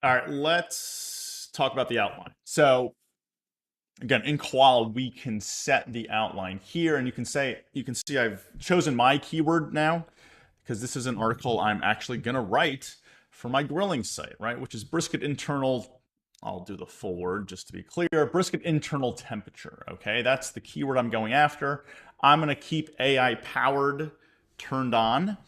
All right, let's talk about the outline. So again, in Koala, we can set the outline here, and you can see I've chosen my keyword now because this is an article I'm actually gonna write for my grilling site, right? Which is brisket internal. I'll do the full word just to be clear. Brisket internal temperature. Okay, that's the keyword I'm going after. I'm gonna keep AI powered turned on.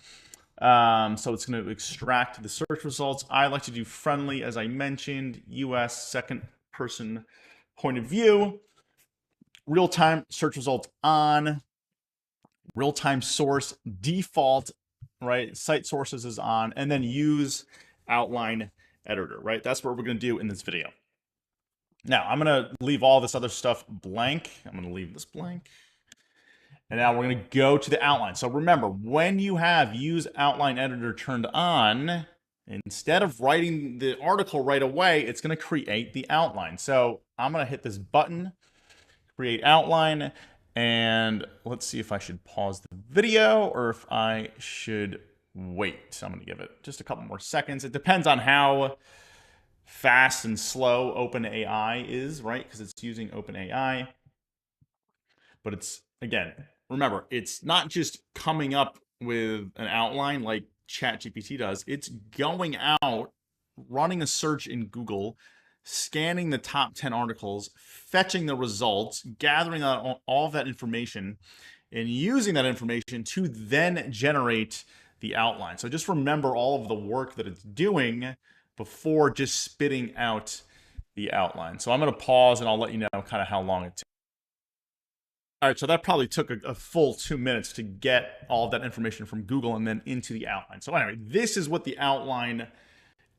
So it's going to extract the search results. I like to do friendly, as I mentioned, US second person point of view, real time search results on, real time source default, right? Site sources is on, and then use outline editor, right? That's what we're going to do in this video. Now, I'm going to leave all this other stuff blank. I'm going to leave this blank. And now we're going to go to the outline. So remember, when you have use outline editor turned on, instead of writing the article right away, it's going to create the outline. So I'm going to hit this button, create outline, and let's see if I should pause the video or if I should wait. So I'm going to give it just a couple more seconds. It depends on how fast and slow OpenAI is, right? Because it's using OpenAI. But it's, again, remember, it's not just coming up with an outline like ChatGPT does. It's going out, running a search in Google, scanning the top 10 articles, fetching the results, gathering all of that information, and using that information to then generate the outline. So just remember all of the work that it's doing before just spitting out the outline. So I'm going to pause and I'll let you know kind of how long it takes. All right, so that probably took a full 2 minutes to get all of that information from Google and then into the outline. So anyway, this is what the outline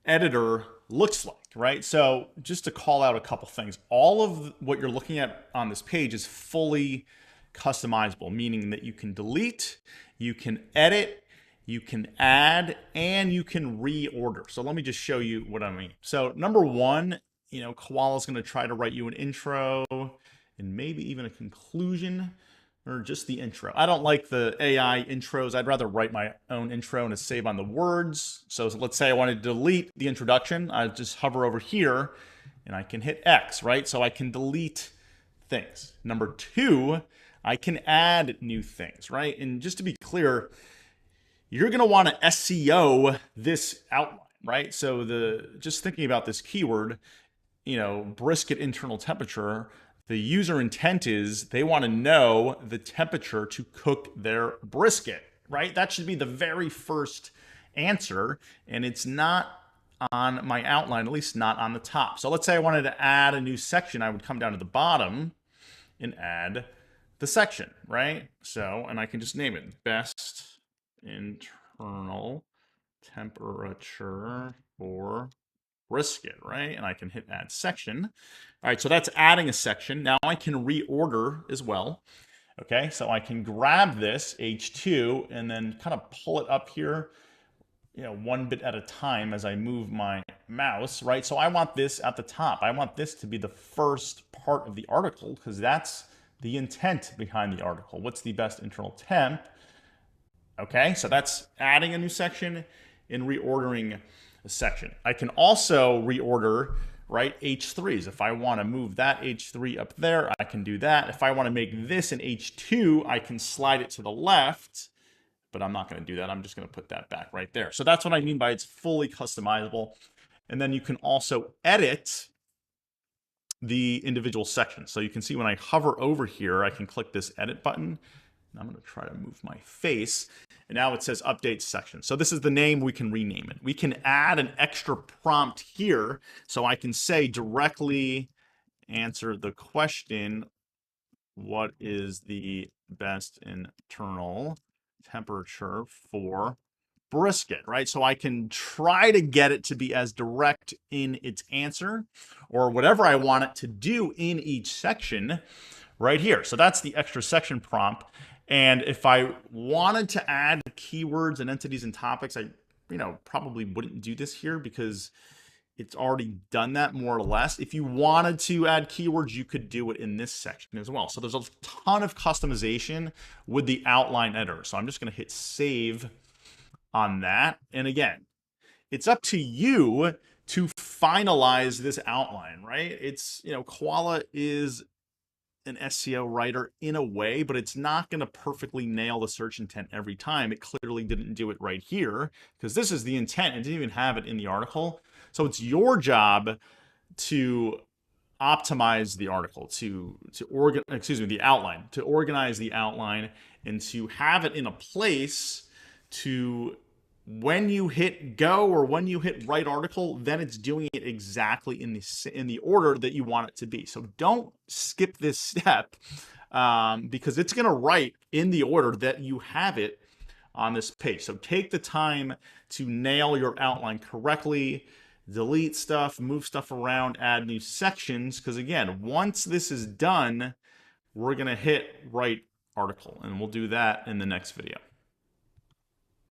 editor looks like, right? So just to call out a couple things, all of what you're looking at on this page is fully customizable, meaning that you can delete, you can edit, you can add, and you can reorder. So let me just show you what I mean. So number one, Koala's going to try to write you an intro and maybe even a conclusion or just the intro. I don't like the AI intros. I'd rather write my own intro and save on the words. So let's say I wanted to delete the introduction. I just hover over here and I can hit X, right? So I can delete things. Number two, I can add new things, right? And just to be clear, you're going to want to SEO this outline, right? So just thinking about this keyword, brisket internal temperature, the user intent is they want to know the temperature to cook their brisket, right? That should be the very first answer, and it's not on my outline, at least not on the top. So let's say I wanted to add a new section. I would come down to the bottom and add the section, right? So, and I can just name it best internal temperature for brisket, right? And I can hit add section. All right, so that's adding a section. Now I can reorder as well. Okay, so I can grab this H2 and then kind of pull it up here, one bit at a time as I move my mouse, right? So I want this at the top. I want this to be the first part of the article because that's the intent behind the article. What's the best internal temp? Okay, so that's adding a new section and reordering a section. I can also reorder, right, H3s. If I want to move that H3 up there, I can do that. If I want to make this an H2, I can slide it to the left, but I'm not going to do that. I'm just going to put that back right there. So that's what I mean by it's fully customizable. And then you can also edit the individual sections. So you can see when I hover over here, I can click this edit button. I'm going to try to move my face. And now it says update section. So this is the name. We can rename it. We can add an extra prompt here. So I can say directly answer the question, what is the best internal temperature for brisket, right? So I can try to get it to be as direct in its answer or whatever I want it to do in each section right here. So that's the extra section prompt. And if I wanted to add keywords and entities and topics, I probably wouldn't do this here because it's already done that more or less. If you wanted to add keywords, you could do it in this section as well. So there's a ton of customization with the outline editor. So I'm just going to hit save on that. And again, it's up to you to finalize this outline, right? It's, Koala is an SEO writer in a way, but it's not going to perfectly nail the search intent every time. It clearly didn't do it right here because this is the intent. It didn't even have it in the article. So it's your job to optimize the article, the outline, to organize the outline and to have it in a place to, when you hit go or when you hit write article, then it's doing it exactly in the order that you want it to be. So don't skip this step because it's going to write in the order that you have it on this page. So take the time to nail your outline correctly, delete stuff, move stuff around, add new sections, because again, once this is done, we're going to hit write article, and we'll do that in the next video.